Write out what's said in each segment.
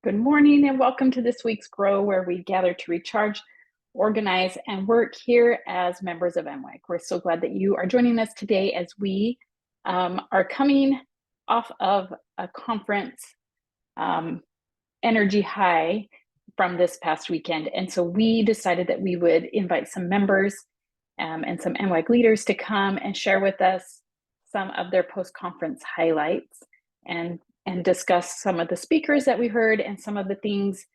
Good morning and welcome to this week's Grow, where we gather to recharge, organize, and work here as members of MWEG. We're so glad that you are joining us today as we are coming off of a conference energy high from this past weekend. And so we decided that we would invite some members and some MWEG leaders to come and share with us some of their post-conference highlights and discuss some of the speakers that we heard and some of the things,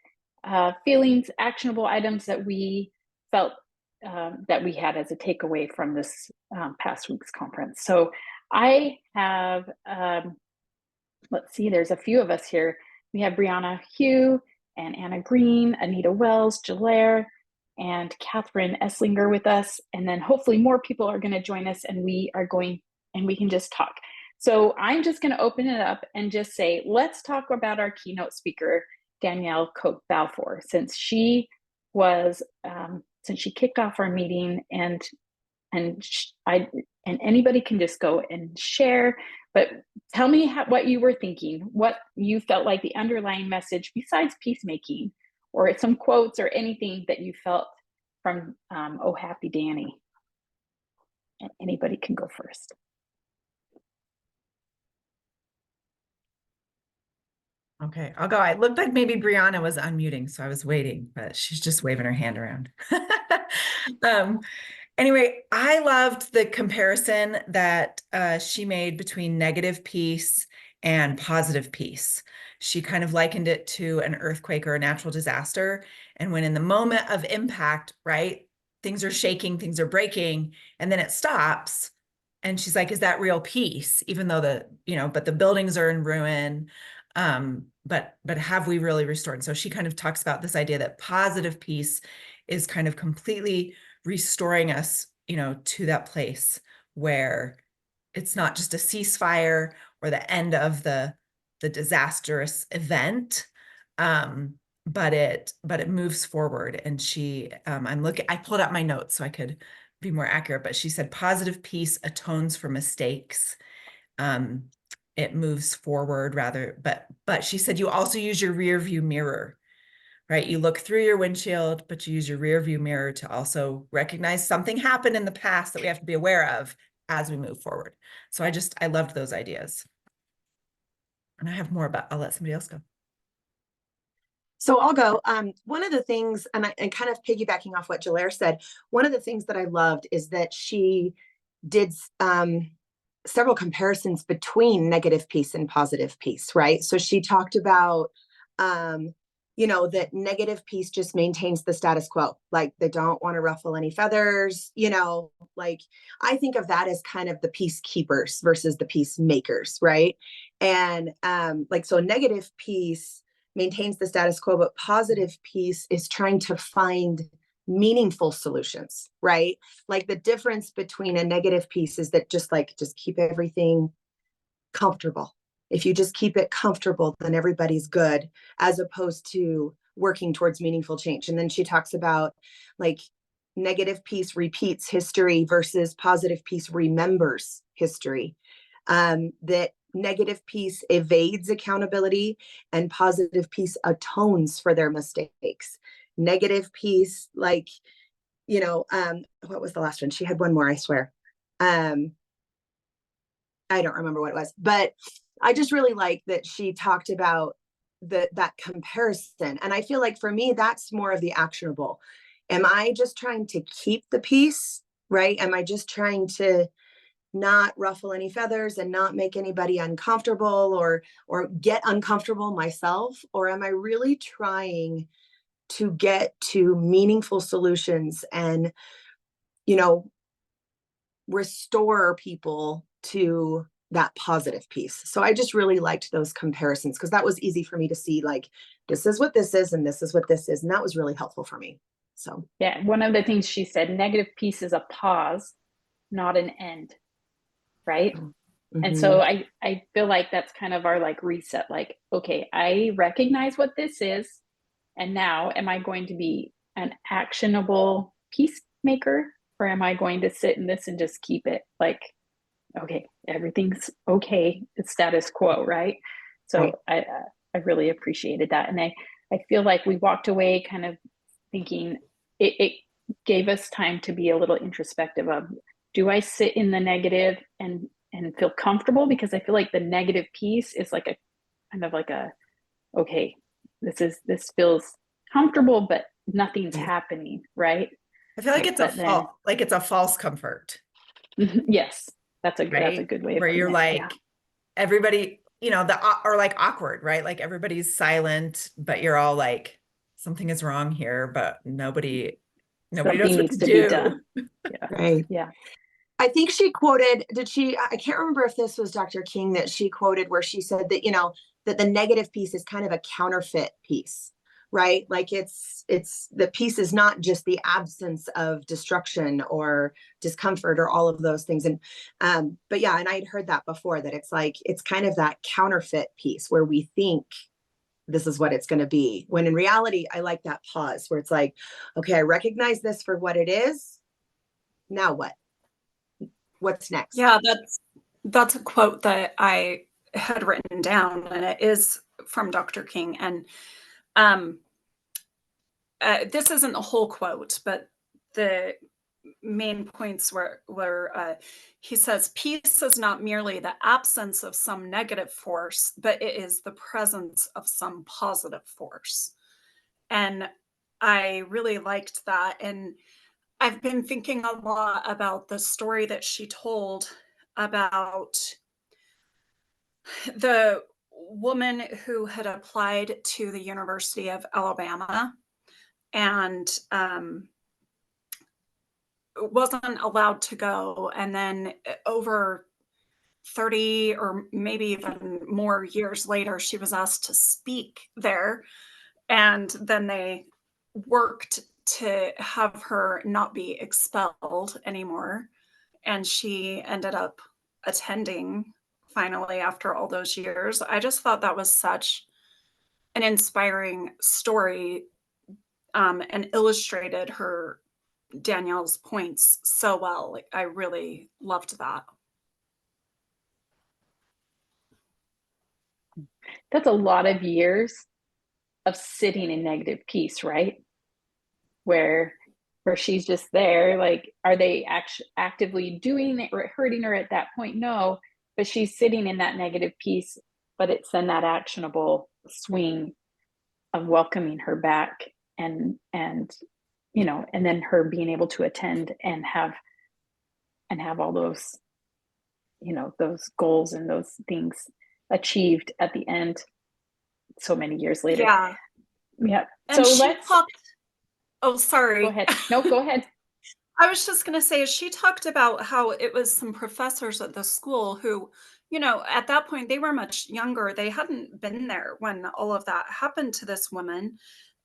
feelings, actionable items that we felt that we had as a takeaway from this past week's conference. So I have, let's see, there's a few of us here. We have Brianna Hugh and Anna Green, Anita Wells, Jalaire, and Catherine Esslinger with us. And then hopefully more people are going to join us and we can just talk. So I'm just going to open it up and just say, let's talk about our keynote speaker, Danielle Coke-Balfour, since she kicked off our meeting, and anybody can just go and share. But tell me what you were thinking, what you felt like the underlying message besides peacemaking, or some quotes or anything that you felt from Oh Happy Danny. Anybody can go first. Okay, I'll go. It looked like maybe Brianna was unmuting, so I was waiting, but she's just waving her hand around. Anyway, I loved the comparison that she made between negative peace and positive peace. She kind of likened it to an earthquake or a natural disaster. And when in the moment of impact, right, things are shaking, things are breaking, and then it stops. And she's like, is that real peace? Even though but the buildings are in ruin. But have we really restored? So she kind of talks about this idea that positive peace is kind of completely restoring us, to that place where it's not just a ceasefire or the end of the disastrous event, but it moves forward. And she, I pulled out my notes so I could be more accurate, but she said positive peace atones for mistakes. It moves forward rather, but she said you also use your rear view mirror, right? You look through your windshield, but you use your rear view mirror to also recognize something happened in the past that we have to be aware of as we move forward. So I loved those ideas. And I have more, but I'll let somebody else go. So I'll go. One of the things, and kind of piggybacking off what Jalaire said, one of the things that I loved is that she did several comparisons between negative peace and positive peace, right? So she talked about, that negative peace just maintains the status quo. Like they don't want to ruffle any feathers, like I think of that as kind of the peacekeepers versus the peacemakers, right? And so negative peace maintains the status quo, but positive peace is trying to find meaningful solutions, right? Like the difference between a negative peace is that just keep everything comfortable. If you just keep it comfortable, then everybody's good, as opposed to working towards meaningful change. And then she talks about like negative peace repeats history versus positive peace remembers history. That negative peace evades accountability and positive peace atones for their mistakes. Negative peace, what was the last one? She had one more, I swear. I don't remember what it was, but I just really like that she talked about that comparison. And I feel like for me, that's more of the actionable. Am I just trying to keep the peace, right? Am I just trying to not ruffle any feathers and not make anybody uncomfortable or get uncomfortable myself? Or am I really trying to get to meaningful solutions and, restore people to that positive peace? So I just really liked those comparisons because that was easy for me to see, like, this is what this is and this is what this is. And that was really helpful for me. So yeah, one of the things she said, negative peace is a pause, not an end, right? Mm-hmm. And so I feel like that's kind of our reset, okay, I recognize what this is. And now am I going to be an actionable peacemaker, or am I going to sit in this and just keep it okay, everything's okay, it's status quo, right? So right. really appreciated that. And I feel like we walked away kind of thinking it gave us time to be a little introspective of, do I sit in the negative and feel comfortable? Because I feel like the negative piece is like a kind of like a, okay, this feels comfortable, but nothing's happening, right? I feel like it's a false comfort. Yes, that's a right? good way of Where putting you're it. like, Yeah. everybody, or like awkward, right? Like everybody's silent, but you're all like, something is wrong here, but nobody knows Something what needs to to be do. done. Yeah. Right. Yeah. I think she quoted, I can't remember if this was Dr. King that she quoted, where she said that, that the negative piece is kind of a counterfeit piece, right? Like it's the piece is not just the absence of destruction or discomfort or all of those things. And, but yeah, and I'd heard that before, that it's like, it's kind of that counterfeit piece where we think this is what it's going to be, when in reality, I like that pause where it's like, okay, I recognize this for what it is. Now what? What's next? Yeah, that's a quote that I had written down, and it is from Dr. King. And this isn't the whole quote, but the main points were he says, peace is not merely the absence of some negative force, but it is the presence of some positive force. And I really liked that. And I've been thinking a lot about the story that she told about the woman who had applied to the University of Alabama and wasn't allowed to go. And then over 30 or maybe even more years later, she was asked to speak there. And then they worked to have her not be expelled anymore. And she ended up attending finally after all those years. I just thought that was such an inspiring story, and illustrated Danielle's points so well. Like, I really loved that. That's a lot of years of sitting in negative peace, right? Where she's just there, like, are they actively doing it or hurting her at that point? No, but she's sitting in that negative peace, but it's in that actionable swing of welcoming her back, and and then her being able to attend and have all those those goals and those things achieved at the end so many years later. Yeah. And so she talked, oh, sorry. Go ahead. No, go ahead. I was just going to say, she talked about how it was some professors at the school who, at that point, they were much younger. They hadn't been there when all of that happened to this woman.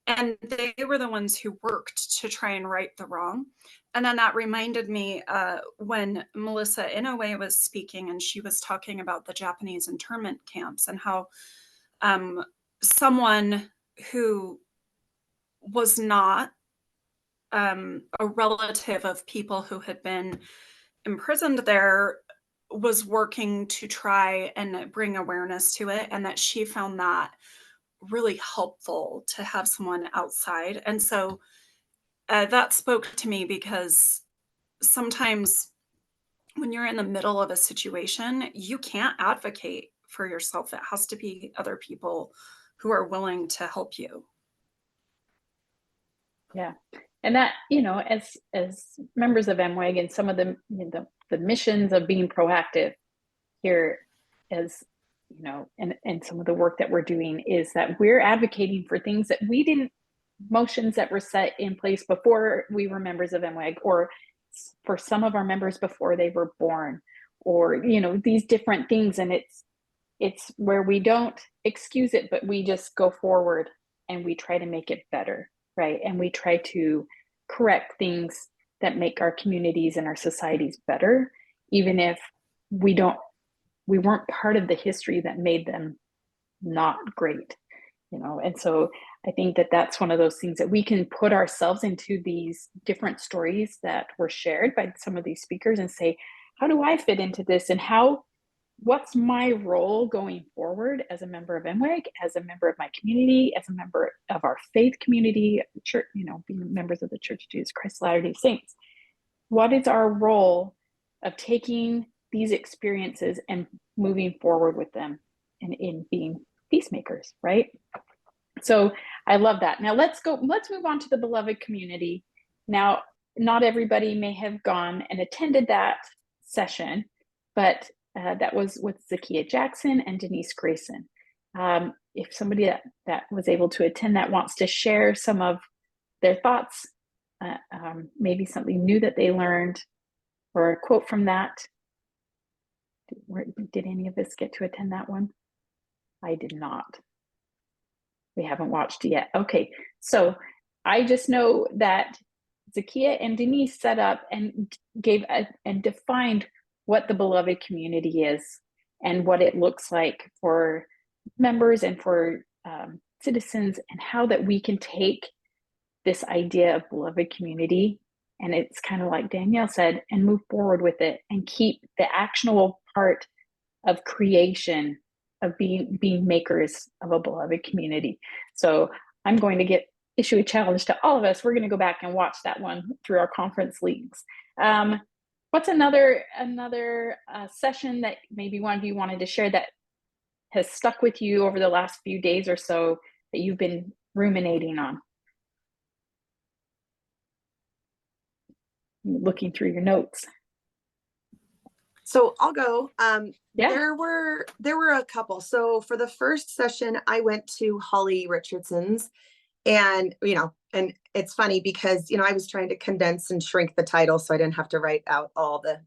And they were the ones who worked to try and right the wrong. And then that reminded me when Melissa Inouye was speaking, and she was talking about the Japanese internment camps and how someone who was not a relative of people who had been imprisoned there was working to try and bring awareness to it, and that she found that really helpful to have someone outside. And so that spoke to me, because sometimes when you're in the middle of a situation, you can't advocate for yourself. It has to be other people who are willing to help you. Yeah. And that, as members of MWEG and some of the missions of being proactive here, as and some of the work that we're doing, is that we're advocating for things that we didn't, motions that were set in place before we were members of MWEG, or for some of our members before they were born, or these different things. And it's where we don't excuse it, but we just go forward and we try to make it better, right? And we try to correct things that make our communities and our societies better, even if we weren't part of the history that made them not great, And so I think that that's one of those things that we can put ourselves into these different stories that were shared by some of these speakers and say, how do I fit into this? And how what's my role going forward as a member of MWEG, as a member of my community, as a member of our faith community, church, being members of the Church of Jesus Christ of Latter-day Saints. What is our role of taking these experiences and moving forward with them and in being peacemakers, right? So I love that. Now let's move on to the beloved community. Now, not everybody may have gone and attended that session, but that was with Zakiya Jackson and Denise Grayson. If somebody that was able to attend that wants to share some of their thoughts, maybe something new that they learned, or a quote from that. Did any of us get to attend that one? I did not. We haven't watched it yet. Okay, so I just know that Zakiya and Denise set up and and defined what the beloved community is and what it looks like for members and for citizens, and how that we can take this idea of beloved community, and it's kind of like Danielle said, and move forward with it and keep the actionable part of creation, of being makers of a beloved community. So I'm going to issue a challenge to all of us. We're going to go back and watch that one through our conference links. What's another session that maybe one of you wanted to share that has stuck with you over the last few days or so that you've been ruminating on? Looking through your notes. So I'll go. Yeah. There were a couple. So for the first session, I went to Holly Richardson's, and and it's funny because I was trying to condense and shrink the title so I didn't have to write out all the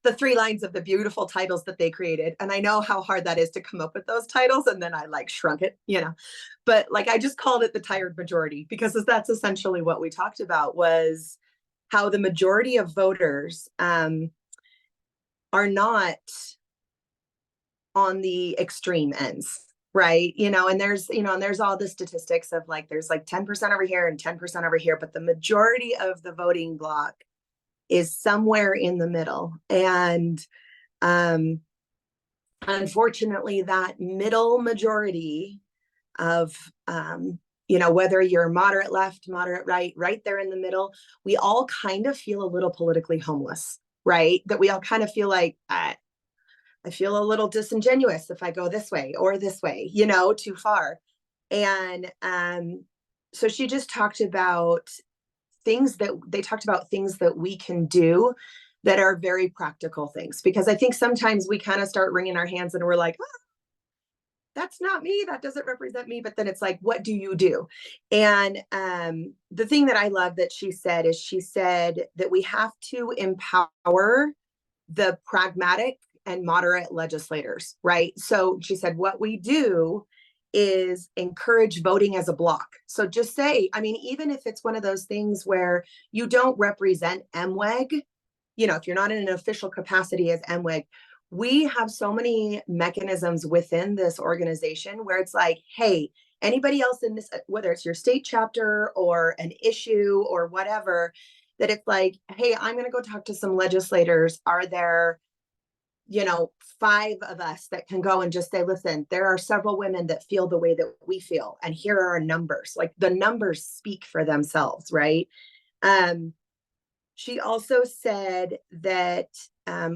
the 3 lines of the beautiful titles that they created. And I know how hard that is to come up with those titles, and then I shrunk it, but I just called it the tired majority, because that's essentially what we talked about, was how the majority of voters are not on the extreme ends, right? And there's all the statistics of there's 10% over here and 10% over here, but the majority of the voting bloc is somewhere in the middle. And unfortunately, that middle majority of whether you're moderate left, moderate right there in the middle, we all kind of feel a little politically homeless, right? That we all kind of feel like, I feel a little disingenuous if I go this way or this way, too far. And so she just talked about things that we can do that are very practical things, because I think sometimes we kind of start wringing our hands and we're like, oh, that's not me, that doesn't represent me. But then it's what do you do? And the thing that I love that she said is, she said that we have to empower the pragmatic and moderate legislators, right? So she said, what we do is encourage voting as a block. So just say, even if it's one of those things where you don't represent MWEG, if you're not in an official capacity as MWEG, we have so many mechanisms within this organization where it's hey, anybody else in this, whether it's your state chapter or an issue or whatever, that it's hey, I'm going to go talk to some legislators. Are there 5 of us that can go and just say, listen, there are several women that feel the way that we feel, and here are our numbers. The numbers speak for themselves, right? She also said that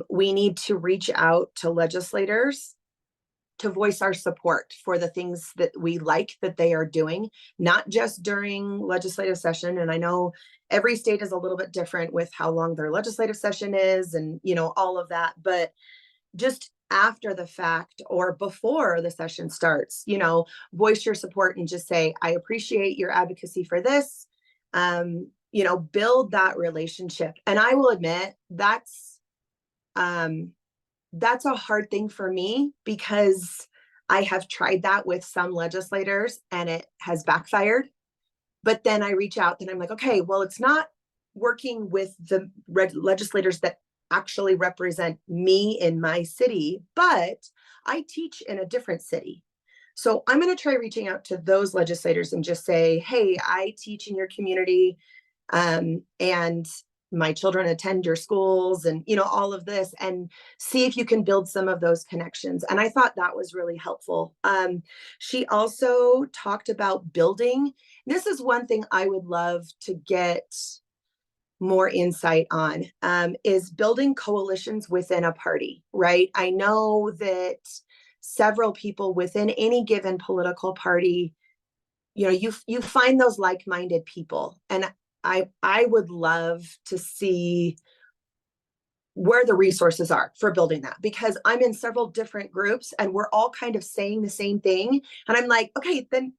we need to reach out to legislators to voice our support for the things that we like that they are doing, not just during legislative session. And I know every state is a little bit different with how long their legislative session is and, all of that. But just after the fact or before the session starts, voice your support and just say, I appreciate your advocacy for this. Build that relationship. And I will admit that's a hard thing for me, because I have tried that with some legislators and it has backfired. But then I reach out and I'm okay, well, it's not working with the legislators that actually represent me in my city, but I teach in a different city. So I'm going to try reaching out to those legislators and just say, hey, I teach in your community. And my children attend your schools and, all of this, and see if you can build some of those connections. And I thought that was really helpful. She also talked about building. This is one thing I would love to get more insight on, is building coalitions within a party, right? I know that several people within any given political party, you find those like-minded people. And I would love to see where the resources are for building that, because I'm in several different groups and we're all kind of saying the same thing. And I'm like, okay, then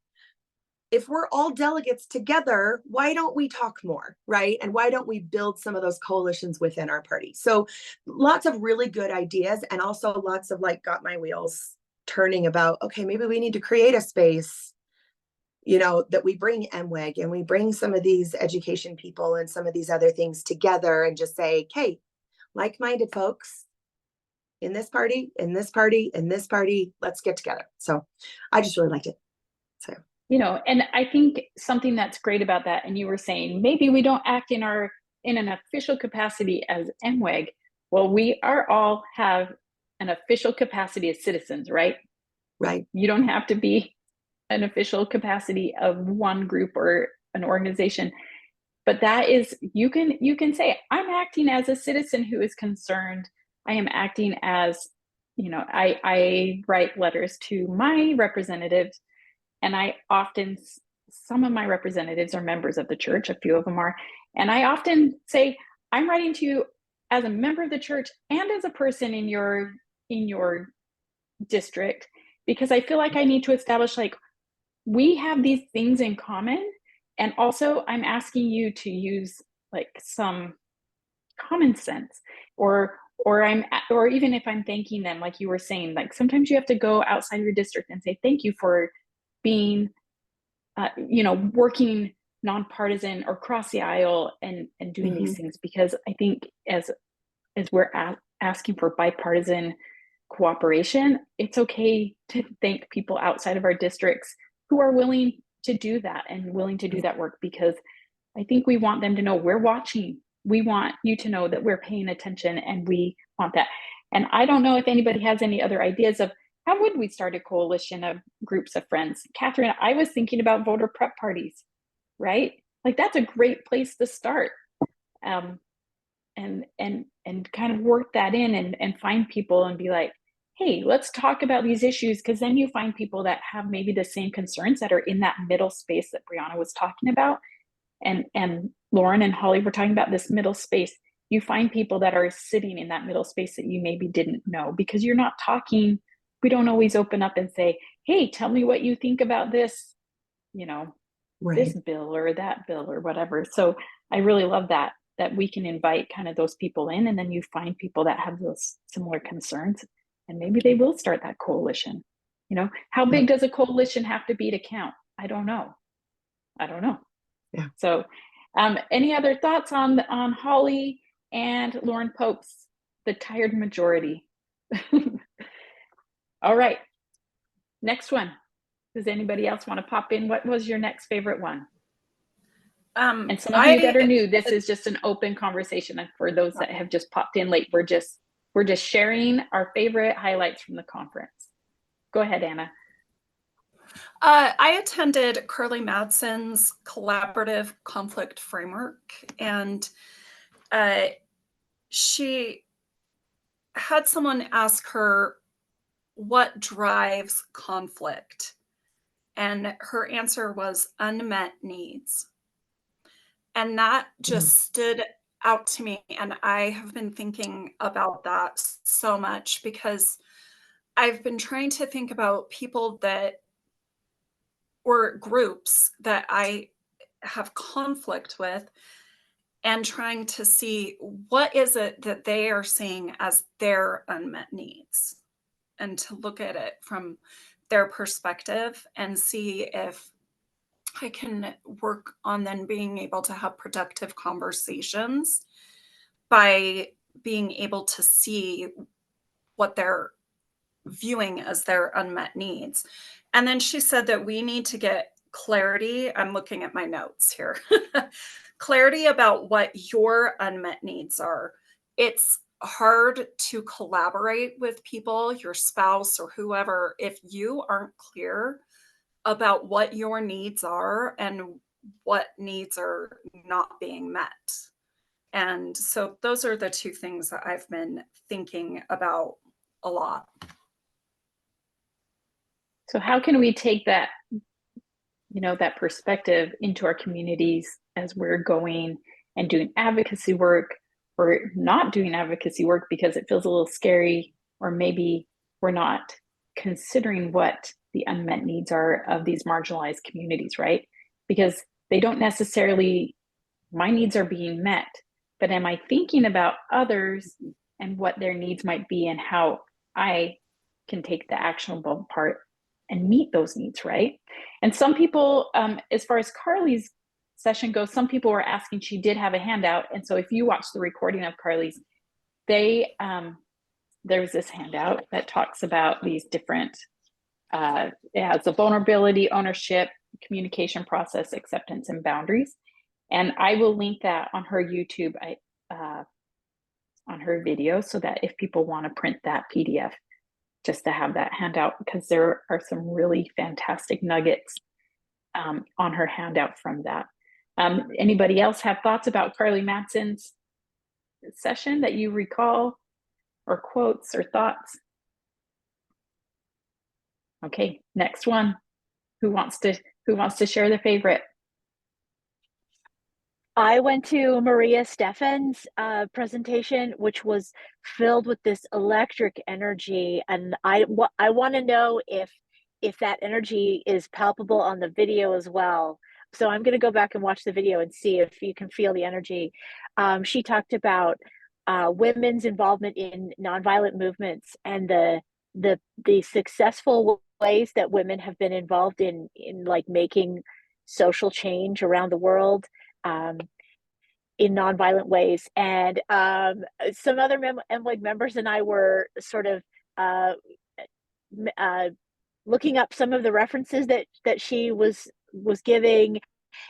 if we're all delegates together, why don't we talk more, right? And why don't we build some of those coalitions within our party? So lots of really good ideas, and also lots of got my wheels turning about, okay, maybe we need to create a space, that we bring MWEG and we bring some of these education people and some of these other things together and just say, hey, like-minded folks in this party, in this party, in this party, let's get together. So I just really liked it. So, and I think something that's great about that, and you were saying, maybe we don't act in an official capacity as MWEG. Well, we all have an official capacity as citizens, right? Right. You don't have to be an official capacity of one group or an organization, but that is, you can say, I'm acting as a citizen who is concerned. I am acting as, I write letters to my representatives, and some of my representatives are members of the church, a few of them are, and I often say, I'm writing to you as a member of the church and as a person in your district, because I feel like I need to establish, we have these things in common. And also I'm asking you to use some common sense, or even if I'm thanking them, like you were saying, sometimes you have to go outside your district and say, thank you for being, working nonpartisan or cross the aisle and doing these things, because I think as we're asking for bipartisan cooperation, it's okay to thank people outside of our districts who are willing to do that and willing to do that work, because I think we want them to know we're watching. We want you to know that we're paying attention, and we want that. And I don't know if anybody has any other ideas of how would we start a coalition of groups of friends. Catherine, I was thinking about voter prep parties, right? That's a great place to start. And kind of work that in and find people and be like, hey, let's talk about these issues, because then you find people that have maybe the same concerns that are in that middle space that Brianna was talking about. And Lauren and Holly were talking about this middle space. You find people that are sitting in that middle space that you maybe didn't know, because you're not talking. We don't always open up and say, hey, tell me what you think about this, right. this bill or that bill or whatever. So I really love that we can invite kind of those people in, and then you find people that have those similar concerns, and maybe they will start that coalition. How big does a coalition have to be to count? I don't know. Yeah. So any other thoughts on Holly and Lauren Pope's The Tired Majority? All right, next one. Does anybody else want to pop in? What was your next favorite one? And some of you that are new, this is just an open conversation. And for those that have just popped in late, we're just sharing our favorite highlights from the conference. Go ahead, Anna. I attended Curly Madson's collaborative conflict framework, and she had someone ask her what drives conflict, and her answer was unmet needs. And that just stood out to me. And I have been thinking about that so much, because I've been trying to think about people or groups that I have conflict with, and trying to see what is it that they are seeing as their unmet needs, and to look at it from their perspective and see if I can work on then being able to have productive conversations by being able to see what they're viewing as their unmet needs. And then she said that we need to get clarity. I'm looking at my notes here. Clarity about what your unmet needs are. It's hard to collaborate with people, your spouse or whoever, if you aren't clear about what your needs are and what needs are not being met. And so those are the two things that I've been thinking about a lot. So how can we take that, that perspective into our communities as we're going and doing advocacy work, or not doing advocacy work because it feels a little scary, or maybe we're not considering what the unmet needs are of these marginalized communities, right? Because they don't necessarily, my needs are being met, but am I thinking about others and what their needs might be and how I can take the actionable part and meet those needs, right? And some people, as far as Carly's session goes, some people were asking, she did have a handout. And so if you watch the recording of Carly's, there's this handout that talks about these different, it has the vulnerability, ownership, communication process, acceptance, and boundaries. And I will link that on her YouTube, on her video, so that if people want to print that PDF, just to have that handout, because there are some really fantastic nuggets on her handout from that. Anybody else have thoughts about Carly Matson's session that you recall, or quotes or thoughts? Okay, next one. Who wants to share their favorite? I went to Maria Stephan's presentation, which was filled with this electric energy, and I want to know if that energy is palpable on the video as well. So I'm going to go back and watch the video and see if you can feel the energy. She talked about women's involvement in nonviolent movements and the successful ways that women have been involved in like making social change around the world. In nonviolent ways, and some other MWEG members and I were sort of looking up some of the references that she was giving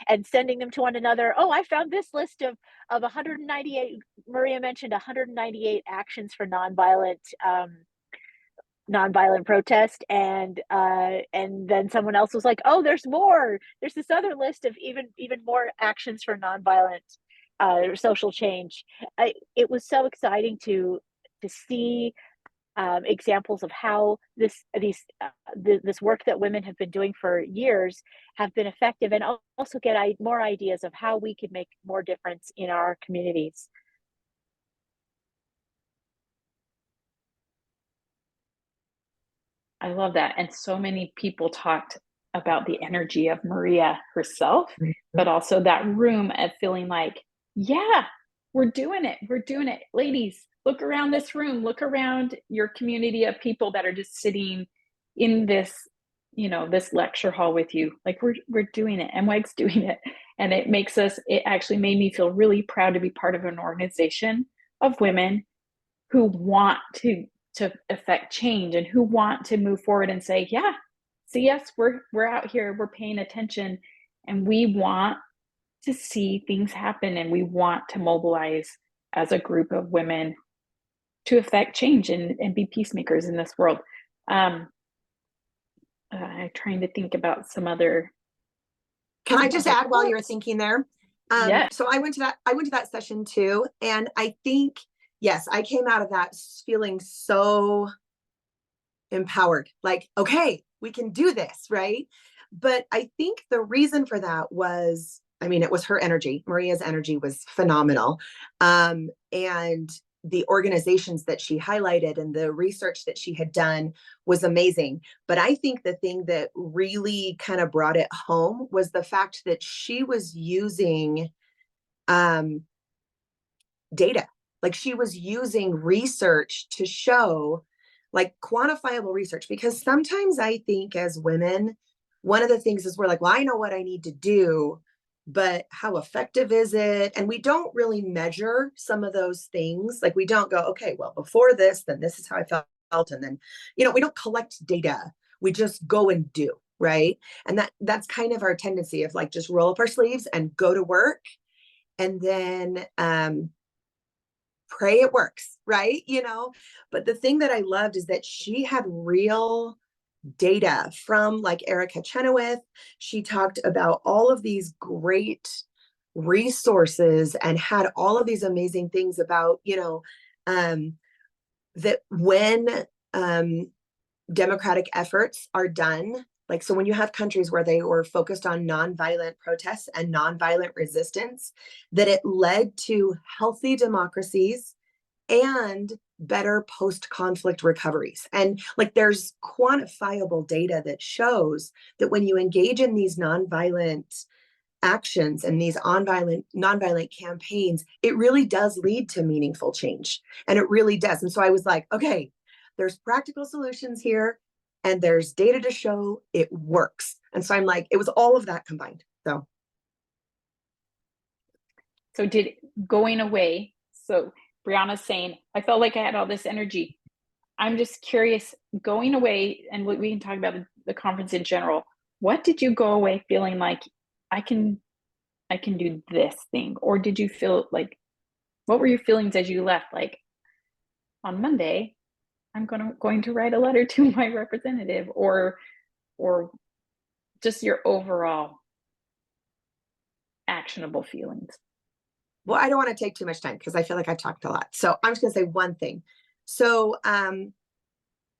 and sending them to one another. Oh, I found this list of 198. Maria mentioned 198 actions for nonviolent protest, and then someone else was like, oh, there's more. There's this other list of even more actions for nonviolent social change. It was so exciting to see examples of how this work that women have been doing for years have been effective, and also get more ideas of how we could make more difference in our communities. I love that. And so many people talked about the energy of Maria herself, but also that room of feeling like, yeah, we're doing it. We're doing it. Ladies, look around this room, look around your community of people that are just sitting in this, this lecture hall with you. Like we're doing it. MWEG's doing it. And it actually made me feel really proud to be part of an organization of women who want to affect change and who want to move forward and say, yeah, see us, we're out here, we're paying attention, and we want to see things happen, and we want to mobilize as a group of women to affect change and be peacemakers in this world. I'm trying to think about some other. Can I just add while you're thinking there? Yes. So I went to that session too, and I think, yes, I came out of that feeling so empowered, like, okay, we can do this, right? But I think the reason for that was, it was her energy. Maria's energy was phenomenal. And the organizations that she highlighted and the research that she had done was amazing. But I think the thing that really kind of brought it home was the fact that she was using data. Like she was using research to show, like quantifiable research, because sometimes I think as women, one of the things is we're like, well, I know what I need to do, but how effective is it? And we don't really measure some of those things. Like we don't go, okay, well, before this, then this is how I felt. And then, we don't collect data. We just go and do. right? And that's kind of our tendency of like, just roll up our sleeves and go to work, and then pray it works, right? But the thing that I loved is that she had real data from like Erica Chenoweth. She talked about all of these great resources and had all of these amazing things about, that when democratic efforts are done, like, so when you have countries where they were focused on nonviolent protests and nonviolent resistance, that it led to healthy democracies and better post-conflict recoveries. And like, there's quantifiable data that shows that when you engage in these nonviolent actions and these nonviolent campaigns, it really does lead to meaningful change. And it really does. And so I was like, okay, there's practical solutions here, and there's data to show it works. And so I'm like, it was all of that combined. So did going away, so Brianna's saying, I felt like I had all this energy. I'm just curious, going away, and we can talk about the conference in general. What did you go away feeling like, I can do this thing? Or did you feel like, what were your feelings as you left? Like, on Monday, I'm going to write a letter to my representative, or just your overall actionable feelings. Well, I don't want to take too much time because I feel like I talked a lot. So I'm just going to say one thing. So, and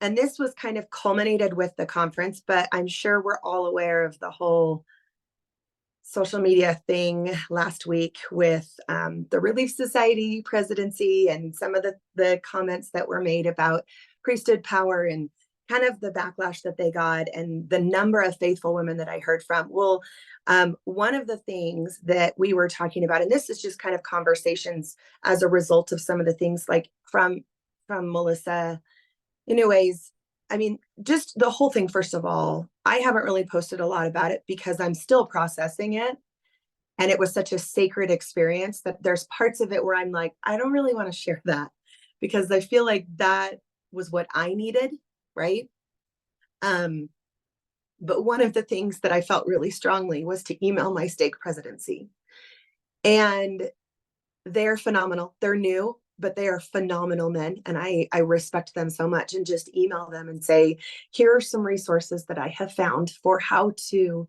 this was kind of culminated with the conference, but I'm sure we're all aware of the whole social media thing last week with the Relief Society presidency and some of the comments that were made about priesthood power and kind of the backlash that they got and the number of faithful women that I heard from. Well, one of the things that we were talking about, and this is just kind of conversations as a result of some of the things like from Melissa, anyways, I mean, just the whole thing, first of all, I haven't really posted a lot about it because I'm still processing it. And it was such a sacred experience that there's parts of it where I'm like, I don't really want to share that because I feel like that was what I needed, right? But one of the things that I felt really strongly was to email my stake presidency. And they're phenomenal. They're new, but they are phenomenal men. And I respect them so much, and just email them and say, here are some resources that I have found for how to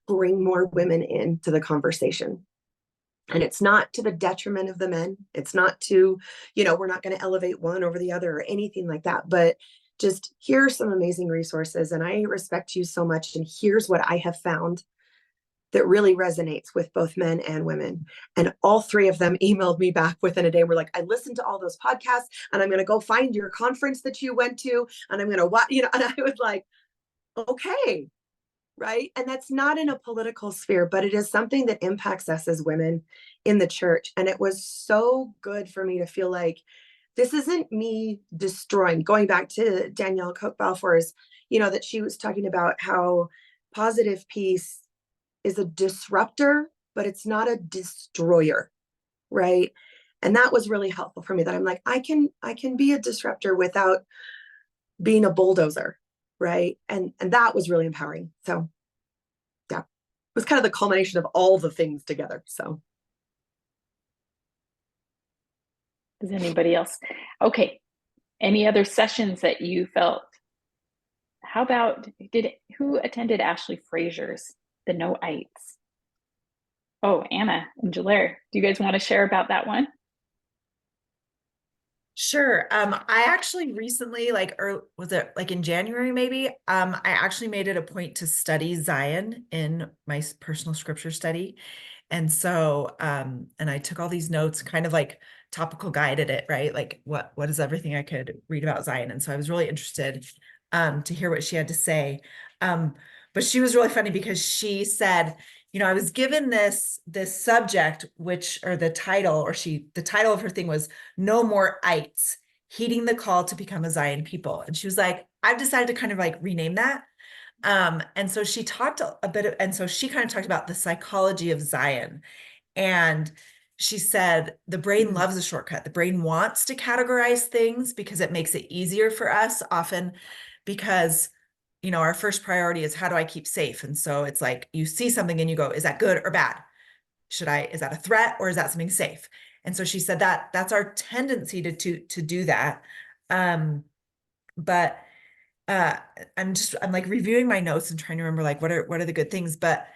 bring more women into the conversation. And it's not to the detriment of the men. It's not to, we're not going to elevate one over the other or anything like that, but just here's some amazing resources. And I respect you so much. And here's what I have found that really resonates with both men and women. And all three of them emailed me back within a day. We're like, I listened to all those podcasts, and I'm going to go find your conference that you went to, and I'm going to watch, and I was like, okay. Right. And that's not in a political sphere, but it is something that impacts us as women in the church. And it was so good for me to feel like this isn't me destroying, going back to Danielle Coke Balfour's, that she was talking about how positive peace is a disruptor, but it's not a destroyer. Right. And that was really helpful for me, that I'm like, I can be a disruptor without being a bulldozer. Right. And that was really empowering. So yeah, it was kind of the culmination of all the things together. So Does anybody else? Okay. Any other sessions that you felt? How about, who attended Ashley Frazier's, the No Ites? Oh, Anna and Jalaire, do you guys want to share about that one? Sure. I actually recently, was it like in January, maybe? I actually made it a point to study Zion in my personal scripture study. And so, and I took all these notes, kind of like topical guided it, right? Like what is everything I could read about Zion? And so I was really interested to hear what she had to say. But she was really funny because she said, I was given this subject, the title of her thing was "No More Ites, Heeding the Call to Become a Zion People." And she was like, I've decided to kind of like rename that. And so she talked she kind of talked about the psychology of Zion. And she said, the brain loves a shortcut. The brain wants to categorize things because it makes it easier for us, often because you know, our first priority is how do I keep safe? And so it's like, you see something and you go, is that good or bad? Is that a threat or is that something safe? And so she said that that's our tendency to do that. But I'm like reviewing my notes and trying to remember like what are the good things. But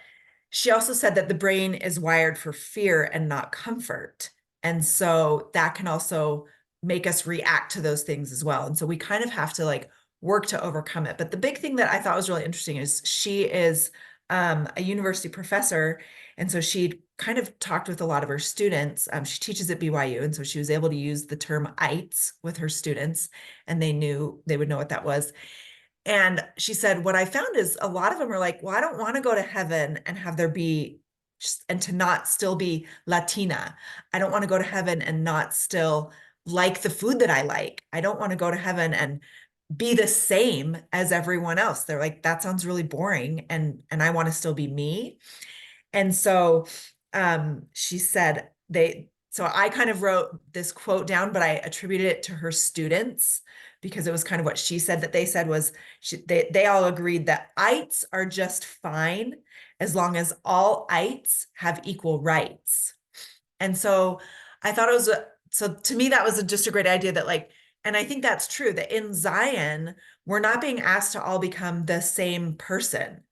she also said that the brain is wired for fear and not comfort. And so that can also make us react to those things as well. And so we kind of have to like work to overcome it. But the big thing that I thought was really interesting is she is a university professor. And so she kind of talked with a lot of her students. She teaches at BYU. And so she was able to use the term ites with her students, and they would know what that was. And she said, what I found is a lot of them are like, well, I don't want to go to heaven and have there be and to not still be Latina. I don't want to go to heaven and not still like the food that I like. I don't want to go to heaven and be the same as everyone else. They're like, that sounds really boring. And I want to still be me. And so she said so I kind of wrote this quote down, but I attributed it to her students because it was kind of what she said that they said was they all agreed that ites are just fine as long as all ites have equal rights. And so I thought it was, so to me, that was just a great idea that like, and I think that's true that in Zion, we're not being asked to all become the same person.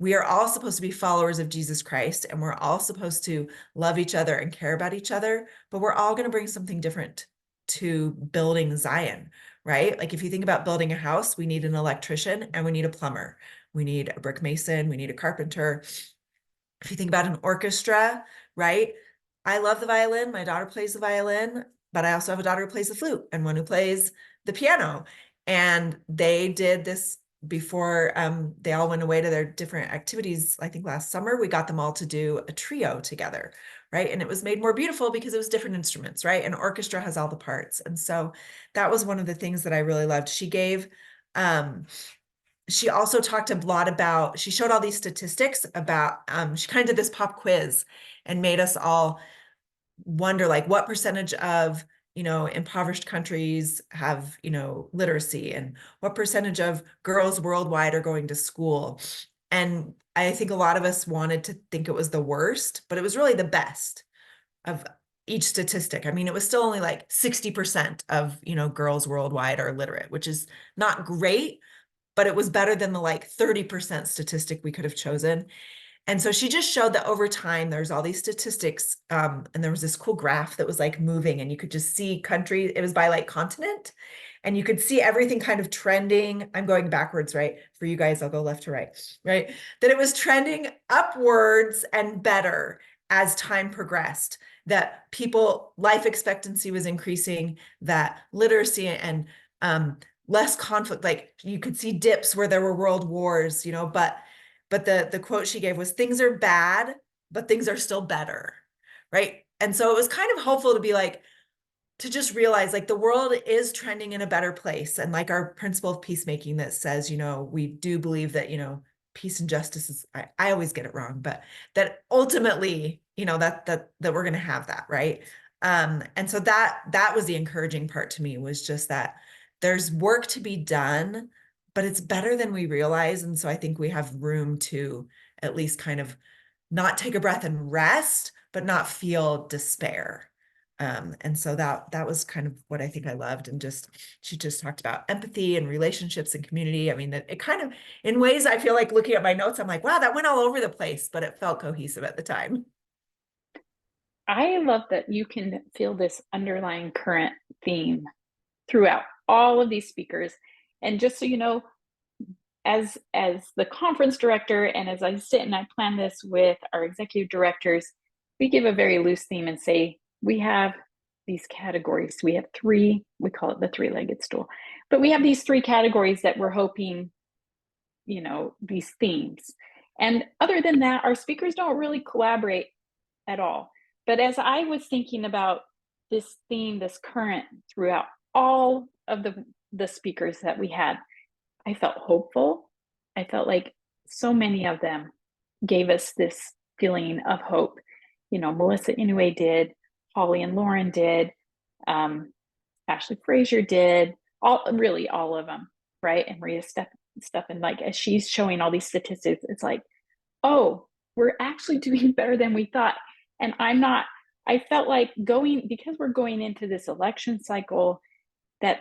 We are all supposed to be followers of Jesus Christ, and we're all supposed to love each other and care about each other, but we're all going to bring something different to building Zion, right? Like if you think about building a house, we need an electrician and we need a plumber. We need a brick mason, we need a carpenter. If you think about an orchestra, right? I love the violin. My daughter plays the violin, but I also have a daughter who plays the flute and one who plays the piano. And they did this before they all went away to their different activities. I think last summer, we got them all to do a trio together, right? And it was made more beautiful because it was different instruments, right? An orchestra has all the parts. And so that was one of the things that I really loved. She also talked a lot about, she showed all these statistics about, she kind of did this pop quiz and made us all wonder like what percentage of, you know, impoverished countries have, you know, literacy, and what percentage of girls worldwide are going to school. And I think a lot of us wanted to think it was the worst, but it was really the best of each statistic. I mean, it was still only like 60% of, you know, girls worldwide are literate, which is not great, but it was better than the like 30% statistic we could have chosen. And so she just showed that over time, there's all these statistics. And there was this cool graph that was like moving, and you could just see countries, it was by like continent, and you could see everything kind of trending. I'm going backwards, right? For you guys, I'll go left to right, right? That it was trending upwards and better as time progressed, that life expectancy was increasing, that literacy and less conflict, like you could see dips where there were world wars, you know, but the quote she gave was, things are bad, but things are still better, right? And so it was kind of hopeful to be like, to just realize like the world is trending in a better place. And like our principle of peacemaking that says, you know, we do believe that, you know, peace and justice is, I always get it wrong, but that ultimately, you know, that we're going to have that, right? And so that was the encouraging part to me, was just that there's work to be done, but it's better than we realize. And so I think we have room to at least kind of not take a breath and rest, but not feel despair. And so that was kind of what I think I loved. And she just talked about empathy and relationships and community. I mean, it kind of, in ways I feel like looking at my notes, I'm like, wow, that went all over the place, but it felt cohesive at the time. I love that you can feel this underlying current theme throughout all of these speakers. And just so you know, as the conference director, and as I sit and I plan this with our executive directors, we give a very loose theme and say, we have these categories. We have three, we call it the three-legged stool, but we have these three categories that we're hoping, you know, these themes. And other than that, our speakers don't really collaborate at all. But as I was thinking about this theme, this current throughout all of the speakers that we had, I felt hopeful. I felt like so many of them gave us this feeling of hope. You know, Melissa Inouye did, Holly and Lauren did, Ashley Frazier did, all of them, right? And Maria stuff. And like, as she's showing all these statistics, it's like, oh, we're actually doing better than we thought. And I felt like because we're going into this election cycle, that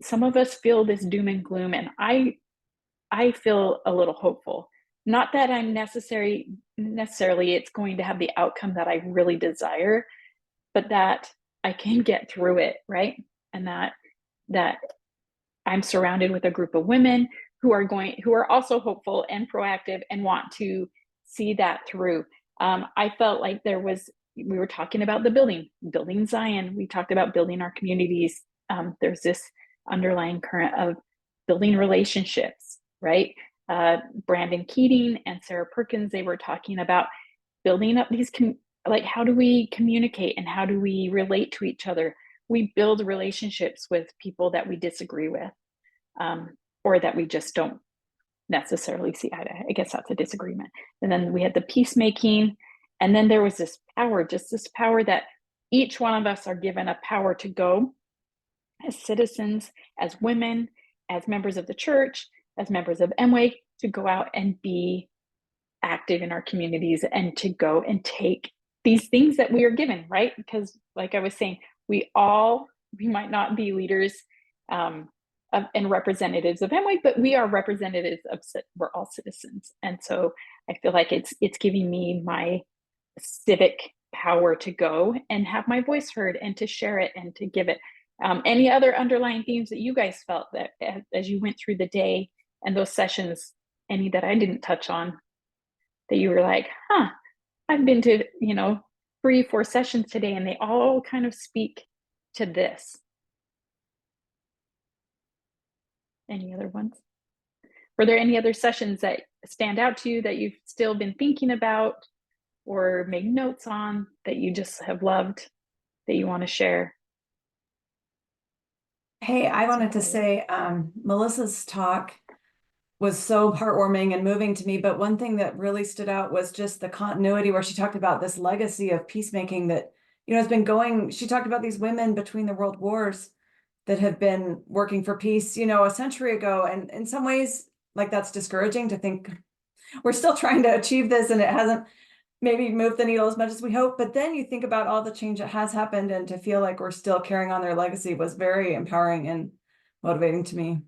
some of us feel this doom and gloom. And I feel a little hopeful. Not that I'm necessarily it's going to have the outcome that I really desire, but that I can get through it, right? And that I'm surrounded with a group of women who are also hopeful and proactive and want to see that through. I felt like we were talking about the building Zion. We talked about building our communities. There's this underlying current of building relationships, right? Brandon Keating and Sarah Perkins, they were talking about building up these, like, how do we communicate and how do we relate to each other? We build relationships with people that we disagree with, or that we just don't necessarily see eye to eye. I guess that's a disagreement. And then we had the peacemaking, and then there was this power that each one of us are given a power to go as citizens, as women, as members of the church, as members of MWEG, to go out and be active in our communities and to go and take these things that we are given, right? Because like I was saying, we might not be leaders and representatives of MWEG, but we are representatives we're all citizens. And so I feel like it's giving me my civic power to go and have my voice heard and to share it and to give it. Any other underlying themes that you guys felt that as you went through the day and those sessions, any that I didn't touch on, that you were like, I've been to, 3-4 sessions today and they all kind of speak to this. Any other ones? Were there any other sessions that stand out to you that you've still been thinking about or made notes on that you just have loved that you want to share? Hey, I wanted to say, Melissa's talk was so heartwarming and moving to me, but one thing that really stood out was just the continuity where she talked about this legacy of peacemaking that, has been going. She talked about these women between the world wars that have been working for peace, a century ago. And in some ways, like, that's discouraging to think we're still trying to achieve this and it hasn't maybe moved the needle as much as we hope. But then you think about all the change that has happened, and to feel like we're still carrying on their legacy was very empowering and motivating to me.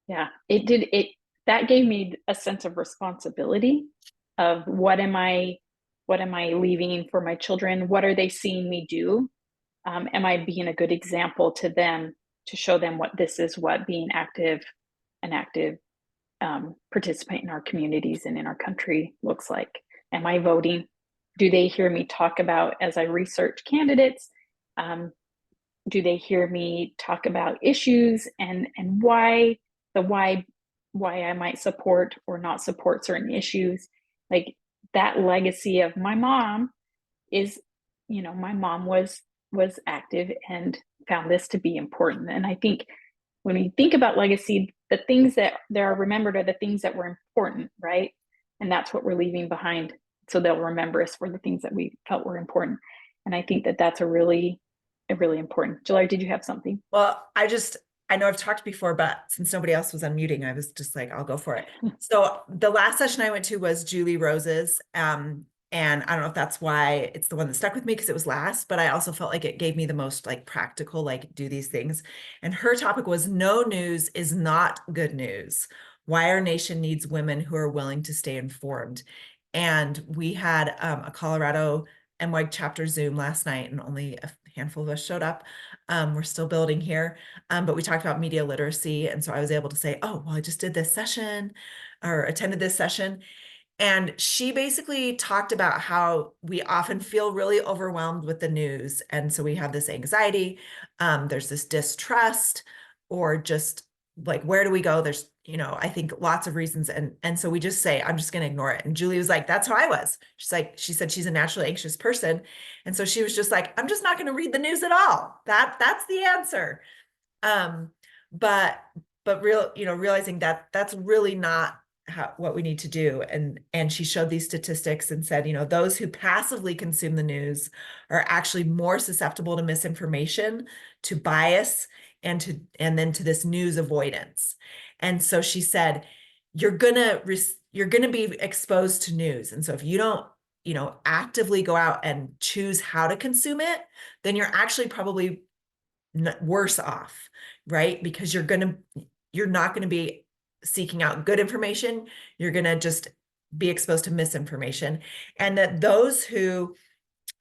Yeah, that gave me a sense of responsibility of what am I leaving for my children? What are they seeing me do? Am I being a good example to them to show them what being active participant in our communities and in our country looks like? Am I voting? Do they hear me talk about, as I research candidates, do they hear me talk about issues and why I might support or not support certain issues? Like, that legacy of my mom is, my mom was active and found this to be important. And I think when we think about legacy, the things that are remembered are the things that were important, right? And that's what we're leaving behind. So they'll remember us for the things that we felt were important. And I think that that's a really important. July, did you have something? Well, I know I've talked before, but since nobody else was unmuting, I was just like, I'll go for it. So the last session I went to was Julie Rose's. And I don't know if that's why it's the one that stuck with me because it was last, but I also felt like it gave me the most like practical, like, do these things. And her topic was no news is not good news. Why our nation needs women who are willing to stay informed. And we had a Colorado MWEG chapter Zoom last night, and only a handful of us showed up. We're still building here, but we talked about media literacy. And so I was able to say, oh, well, I just did this session or attended this session. And she basically talked about how we often feel really overwhelmed with the news. And so we have this anxiety, there's this distrust, or just like, where do we go? There's, I think lots of reasons. And so we just say, I'm just going to ignore it. And Julie was like, that's how I was. She said she's a naturally anxious person. And so she was just like, I'm just not going to read the news at all. That's the answer. But realizing that that's really not what we need to do. And she showed these statistics and said, those who passively consume the news are actually more susceptible to misinformation, to bias, and then to this news avoidance. And so she said, you're gonna be exposed to news. And so if you don't, actively go out and choose how to consume it, then you're actually probably worse off, right? Because you're not going to be seeking out good information. You're going to just be exposed to misinformation. And that those who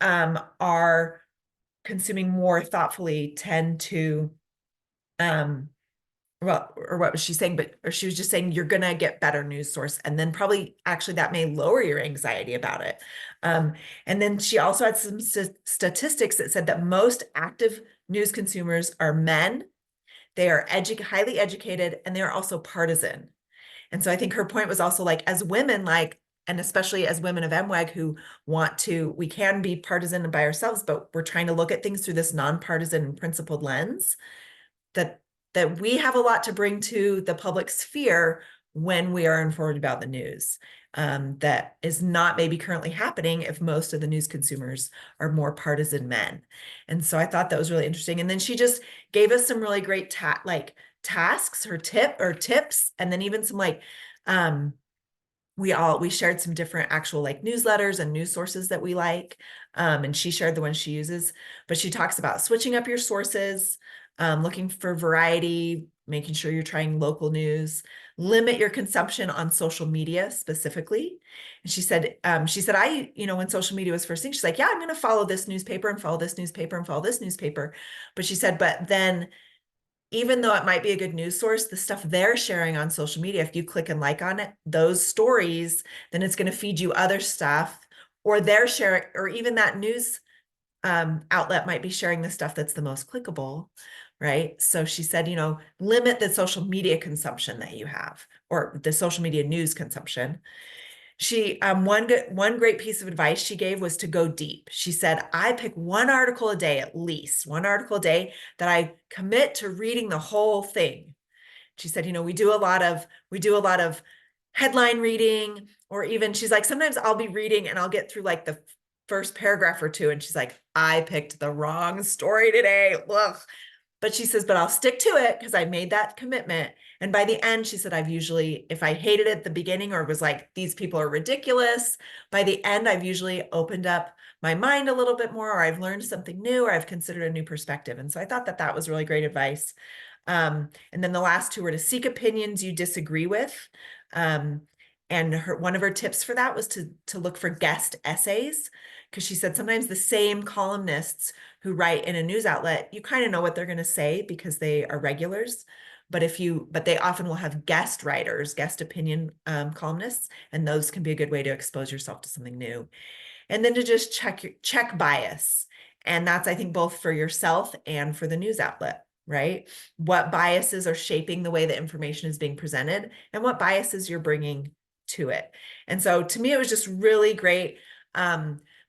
are consuming more thoughtfully tend to, well, or what was she saying? Or she was just saying you're going to get better news source. And then probably actually that may lower your anxiety about it. And then she also had some statistics that said that most active news consumers are men. They are highly educated, and they're also partisan. And so I think her point was also like, as women, and especially as women of MWEG who we can be partisan by ourselves, but we're trying to look at things through this nonpartisan and principled lens, that we have a lot to bring to the public sphere when we are informed about the news. That is not maybe currently happening if most of the news consumers are more partisan men. And so I thought that was really interesting. And then she just gave us some really great tasks or tips, and then even some we shared some different actual newsletters and news sources that we like. And she shared the ones she uses, but she talks about switching up your sources, looking for variety, making sure you're trying local news, limit your consumption on social media specifically. And she said, when social media was first thing, she's like, yeah, I'm going to follow this newspaper and follow this newspaper and follow this newspaper. But she said, but then even though it might be a good news source, the stuff they're sharing on social media, if you click and like on it, those stories, then it's going to feed you other stuff, or they're sharing, or even that news outlet might be sharing the stuff that's the most clickable, right? So she said, limit the social media consumption that you have, or the social media news consumption. She, one great piece of advice she gave was to go deep. She said, I pick one article a day, at least one article a day, that I commit to reading the whole thing. She said, we do a lot of headline reading, or even she's like, sometimes I'll be reading and I'll get through the first paragraph or two. And she's like, I picked the wrong story today. Ugh. But she says, but I'll stick to it because I made that commitment. And by the end, she said, if I hated it at the beginning or was like, these people are ridiculous, by the end, I've usually opened up my mind a little bit more, or I've learned something new, or I've considered a new perspective. And so I thought that was really great advice. And then the last two were to seek opinions you disagree with. And one of her tips for that was to look for guest essays, because she said sometimes the same columnists who write in a news outlet, you kind of know what they're going to say because they are regulars. But they often will have guest writers, guest opinion columnists, and those can be a good way to expose yourself to something new. And then to just check bias. And that's, I think, both for yourself and for the news outlet, right? What biases are shaping the way that information is being presented, and what biases you're bringing to it. And so to me, it was just really great.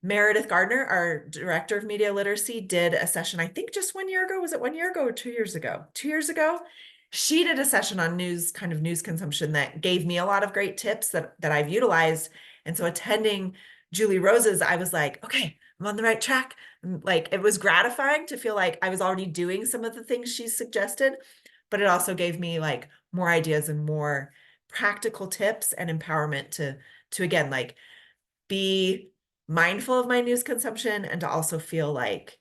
Meredith Gardner, our director of media literacy, did a session, I think just 1 year ago. Was it 1 year ago or 2 years ago? 2 years ago. She did a session on news consumption that gave me a lot of great tips that I've utilized. And so attending Julie Rose's, I was like, okay, I'm on the right track. It was gratifying to feel like I was already doing some of the things she suggested, but it also gave me more ideas and more practical tips and empowerment to again, be mindful of my news consumption, and to also feel like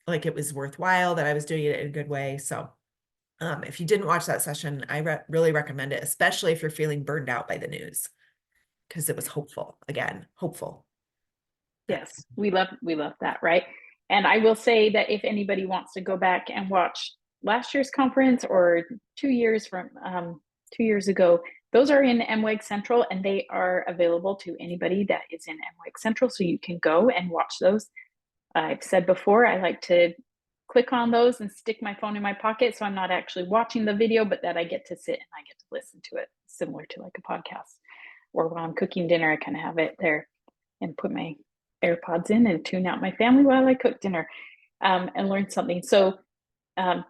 it was worthwhile, that I was doing it in a good way. So if you didn't watch that session, I really recommend it, especially if you're feeling burned out by the news, because it was hopeful. Yes, we love that, right? And I will say that if anybody wants to go back and watch last year's conference or 2 years from 2 years ago, those are in MWEG Central, and they are available to anybody that is in MWEG Central, so you can go and watch those. I've said before, I like to click on those and stick my phone in my pocket, so I'm not actually watching the video, but that I get to sit and I get to listen to it, similar to a podcast. Or when I'm cooking dinner, I kind of have it there and put my AirPods in and tune out my family while I cook dinner and learn something. So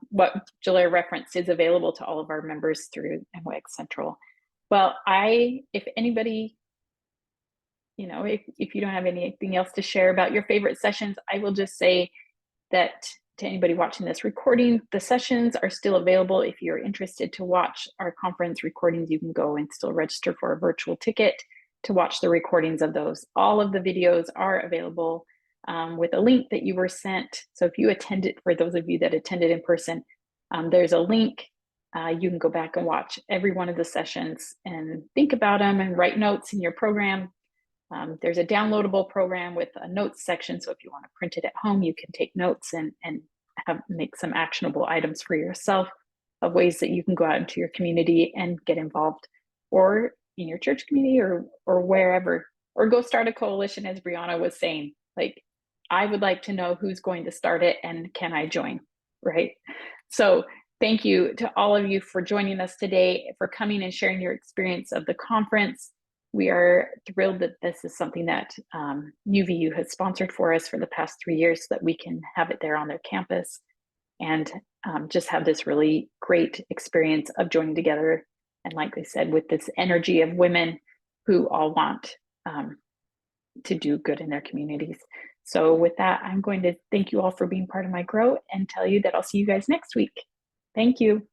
what Jalaire referenced is available to all of our members through MWEG Central. Well, if anybody, if you don't have anything else to share about your favorite sessions, I will just say that to anybody watching this recording, the sessions are still available. If you're interested to watch our conference recordings, you can go and still register for a virtual ticket to watch the recordings of those. All of the videos are available with a link that you were sent. So if you attended, for those of you that attended in person, there's a link. You can go back and watch every one of the sessions and think about them and write notes in your program. There's a downloadable program with a notes section. So if you want to print it at home, you can take notes and make some actionable items for yourself of ways that you can go out into your community and get involved, or in your church community, or wherever, or go start a coalition, as Brianna was saying. Like, I would like to know who's going to start it and can I join, right? So thank you to all of you for joining us today, for coming and sharing your experience of the conference. We are thrilled that this is something that UVU has sponsored for us for the past 3 years, so that we can have it there on their campus and just have this really great experience of joining together. And like I said, with this energy of women who all want to do good in their communities. So with that, I'm going to thank you all for being part of my Grow and tell you that I'll see you guys next week. Thank you.